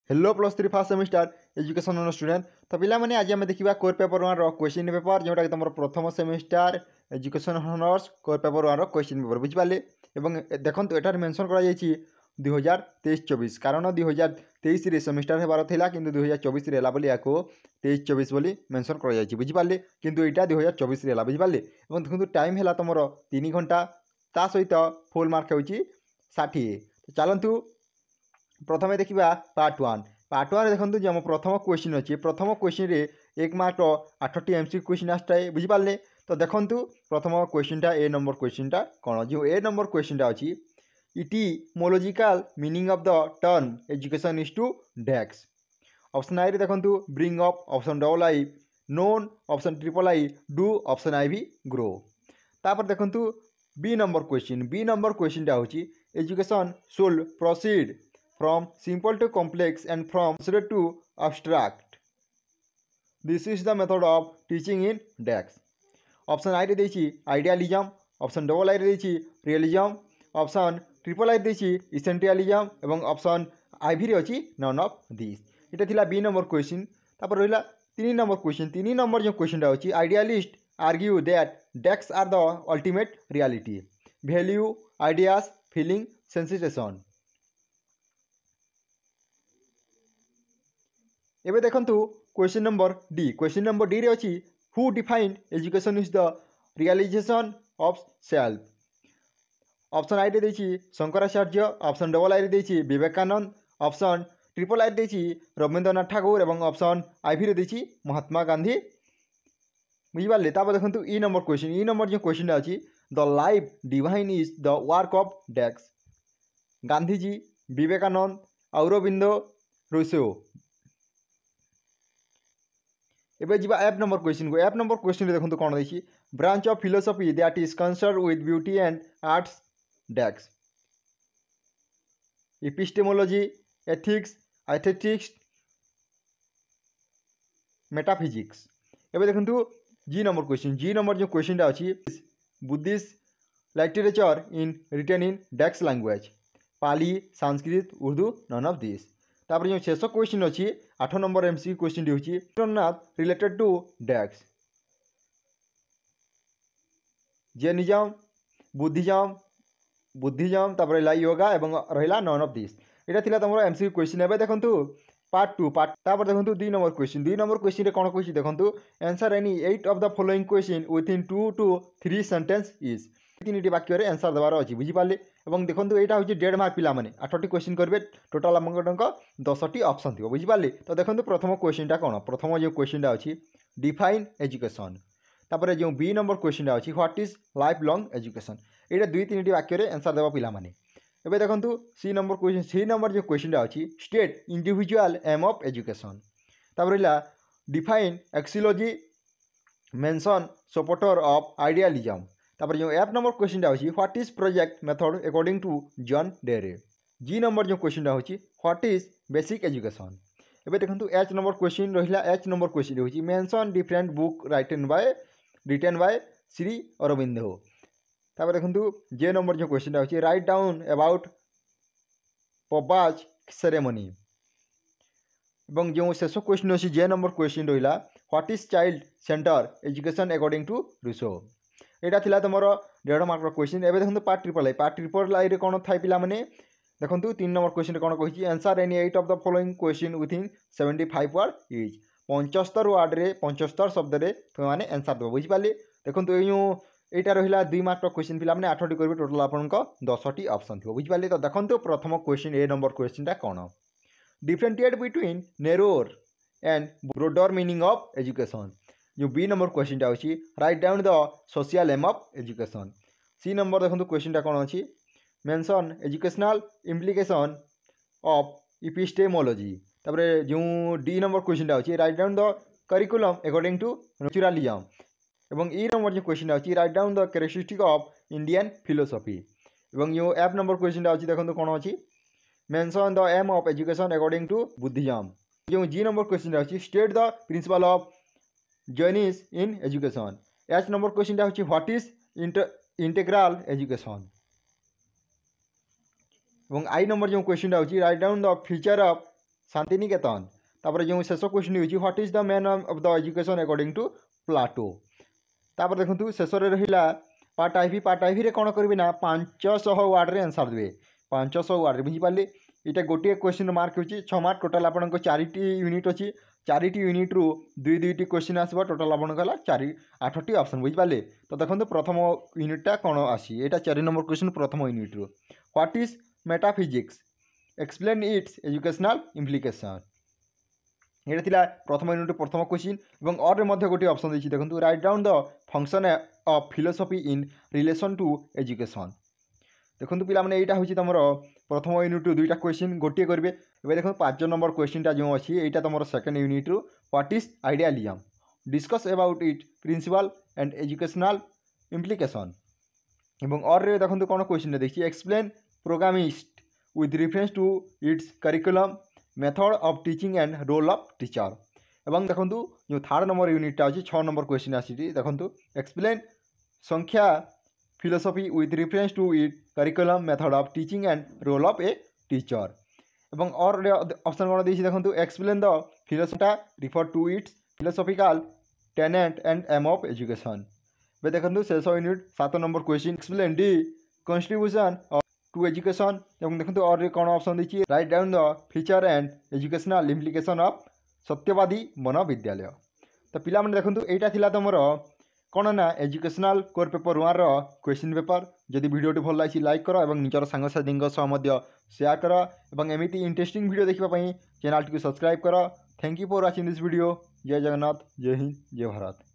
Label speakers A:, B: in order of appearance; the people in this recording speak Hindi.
A: Hello +3 fast semester education student तो पे आज आम देखा कोर पेपर 1 क्वेश्चन पेपर जोटा कि तुम प्रथम semester education honours core paper 1 question paper बुझिपारे देखो एटार मेंशन कर 2023-24 कारण 2023 सेमिस्टर होबार था कि 2024 है बोली या 23-24 बोली मेंशन कर बुझिपारे किंतु यहाँ 2024 है बुझिपारे देखो टाइम है तुम 3 घंटा ता सहित फुल मार्क हो 60 चलतु प्रथम देखा पार्ट 1 देखो जो आम प्रथम क्वेश्चन अच्छी प्रथम क्वेश्चन एक मार्क 8टी एमसी क्वेश्चन आसए बुझिपारे तो देखो प्रथम क्वेश्चनटा ए नंबर क्वेश्चनटा कौन जो ए नंबर क्वेश्चनटा अच्छी etymological meaning of the term education is to डेक्स ऑप्शन आई देखो bring up option double I known option triple I do option I V grow तापर देखो बी नंबर क्वेश्चनटा हूँ education should proceed from simple to complex and from abstract to abstract. This is the method of teaching in DEX. Option I देछि idealism, option double I देछि realism, option triple I देछि essentialism एवं option I भी अछि none of these. इटा थिला बी नंबर क्वेश्चन तापर रहिला 3 नंबर क्वेश्चन 3 नंबर जो क्वेश्चनटा अछि idealist argue that DEX are the ultimate reality. Value, ideas, feeling, sensation. एबे देखंतु क्वेश्चन नंबर डी रे अछि who defined education is the realization of self option I रे देछि शंकराचार्य ऑप्शन डबल आई रे देछि विवेकानंद ऑप्शन ट्रिपल आई रे देछि रविंद्रनाथ ठाकुर एवं ऑप्शन आई भी रे देछि महात्मा गांधी बुझिपारे तापर देखंतु ई नंबर जो क्वेश्चन अछि the life divine is the work of डेक्स गांधीजी विवेकानंद औरबिंदो रोसो एबे जीवा एप नंबर क्वेश्चन देखो कौन देखिए branch of philosophy that is concern with beauty and arts डेक्स एपिस्टेमोलॉजी एथिक्स एस्थेटिक्स मेटाफिजिक्स एबे देखो जी नंबर जो क्वेश्चन अच्छी Buddhist literature in written in डेक्स language Pali Sanskrit Urdu none of this तापर जो शेष क्वेश्चन अच्छी 8 नंबर एमसी क्वेश्चन हूँ रिलेटेड टू डेक्स जैनिज्म बुद्धिज्म तापर रहा योगा एवं रहा नन ऑफ दिस यहाँ थिला तुम एमसी क्वेश्चन एबे देखंतु पार्ट 2 तापर देखंतु 2 नंबर क्वेश्चन कौन कह देखंतु answer any 8 of the following question within 2 to 3 sentence इज 3टी वाक्य आंसर देवार अच्छी बुझिपारे और देखो यहाँ हूँ 1.5 मार्क पिला माने 8टी क्वेश्चन करेंगे टोटाल आम 10टी ऑप्शन थी बुझिपारे तो देखो प्रथम क्वेश्चनटा कौन प्रथम जो क्वेश्चनटा अच्छी डिफाइन एजुकेशन तापर जो बी नंबर क्वेश्चनटा अच्छी what is life long education यहाँ 2-3टी वाक्य आंसर देवा पिला माने एबे देखो सी नंबर जो क्वेश्चनटा अच्छी state individual aim of education तापर रहा define axiology mention supporter of idealism तापर जो एप नंबर क्वेश्चनटा अच्छी what is project method according to John Dewey G number जो क्वेश्चनटा अच्छी व्हाट इज बेसिक एजुकेशन एबे देखो एच नंबर क्वेश्चन रहा एच नंबर क्वेश्चन हूँ mention different book written by Shri Aurobindo तापर देखो जे नंबर जो क्वेश्चनटा अच्छी राइट डाउन अबाउट पबाज सेरेमनी एवं जो शेष क्वेश्चन अच्छी जे नंबर क्वेश्चन रहा what is child centre education according to Rousseau यहाँ थिला तुम 1.5 मार्क क्वेश्चन एबे देखो पार्ट ट्रिपल आई कौन थाई पिला माने देखो 3 नंबर क्वेश्चन कौन कही answer any 8 of the following question within 75 word is 75 word रे 75 शब्द रे तुम आंसर देव बुझिपारे देखो यहाँ रहा 2 मार्क क्वेश्चन पिला माने 8टी करेंगे टोटाल आपको 10टी ऑप्शन थी बुझिपारे तो देखो प्रथम क्वेश्चन ए नंबर क्वेश्चनटा कौन differentiate between narrower and broader meaning of education जो बी नंबर क्वेश्चनटा अच्छी write down the social aim of education C number देखो क्वेश्चनटा कौन अच्छी mention educational implication of epistemology तापर जो डी नंबर क्वेश्चनटा अच्छी write down the curriculum according to naturalism एवं ई नंबर जो क्वेश्चनटा अच्छी write down the characteristic of Indian philosophy एवं जो एप नंबर क्वेश्चनटा अच्छी देखो कौन अच्छी mention the aim of education according to Buddhism जो जी नंबर क्वेश्चनटा अच्छी state the principle of journeys in education H number क्वेश्चनटा हूँ व्हाट इज इंटेग्राल एजुकेशन और आई नंबर जो क्वेश्चनटा हूँ write down the feature of Shantiniketan. तापर जो शेष क्वेश्चन होची what is the man of the education according to Plato. तापर देखंतु शेष रे रहिला पार्ट आईवी रे कोन करबे ना 500 वर्ड रे आंसर देबे। 500 वर्ड रे बुझी पाले। इटा गोटे क्वेश्चन मार्क होची 6 मार्क टोटल आपन को 4टी यूनिट अछि। 4टी यूनिट रु 2 क्वेश्चन आसबो टोटल आपन गला 8टी ऑप्शन बुझी पाले। तो देखंतु प्रथम यूनिटटा कोन आसी एटा 4 नंबर क्वेश्चन प्रथम यूनिट रु what is metaphysics explain it's educational implication. ये थिला प्रथम यूनिट प्रथम क्वेश्चन এবং और मध्य गोटे ऑप्शन देछि देखंतु write down the function of philosophy in relation to education. देखंतु पिला माने एटा होछि तमरो प्रथम यूनिट रु दुईटा क्वेश्चन गोटे करबे। एबे देखो 5 नंबर क्वेश्चनटा जो अछि एटा तमरो सेकंड यूनिट रु what is idealism discuss about it principle and educational implication. এবং और रे देखंतु कोन क्वेश्चन देखछि explain pragmatist with reference to its curriculum method of teaching and role of teacher. एवं देखंतु जो थर्ड नंबर यूनिटा अछि 6 नंबर क्वेश्चन आसी देखंतु explain Sankhya philosophy with reference to it curriculum method of teaching and role of a teacher. एवं और ऑप्शन कोन देछि देखंतु explain the philosophy refer to its philosophical tenet and aim of education. बे देखंतु शेष unit 7 number question explain the contribution to education. एवं देखंतु और कौन ऑप्शन देछि write down the feature and educational implication of सत्यवादी मनोविद्यालय। तो पिला माने देखंतु एटा थिला तमर कौन ना एजुकेशनल कोर पेपर 1 रो क्वेश्चन पेपर। जदि वीडियोटी भल लागी लाइक करो एवं निजर सांगसाथींग सह मध्य शेयर करो एवं एमिति इंटरेस्टिंग वीडियो देखिबा पई चैनल टी सब्सक्राइब करो। Thank you for watching this video. जय जगन्नाथ, जय हिंद, जय भारत।